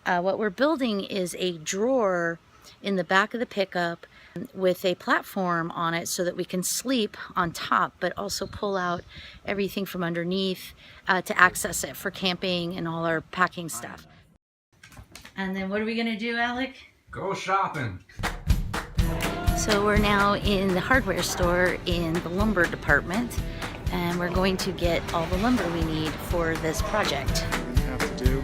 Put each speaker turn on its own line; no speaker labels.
What we're building is a drawer in the back of the pickup with a platform on it so that we can sleep on top, but also pull out everything from underneath to access it for camping and all our packing stuff. And then what are we gonna do, Alec?
Go shopping.
So we're now in the hardware store in the lumber department, and we're going to get all the lumber we need for this project.
What we have to do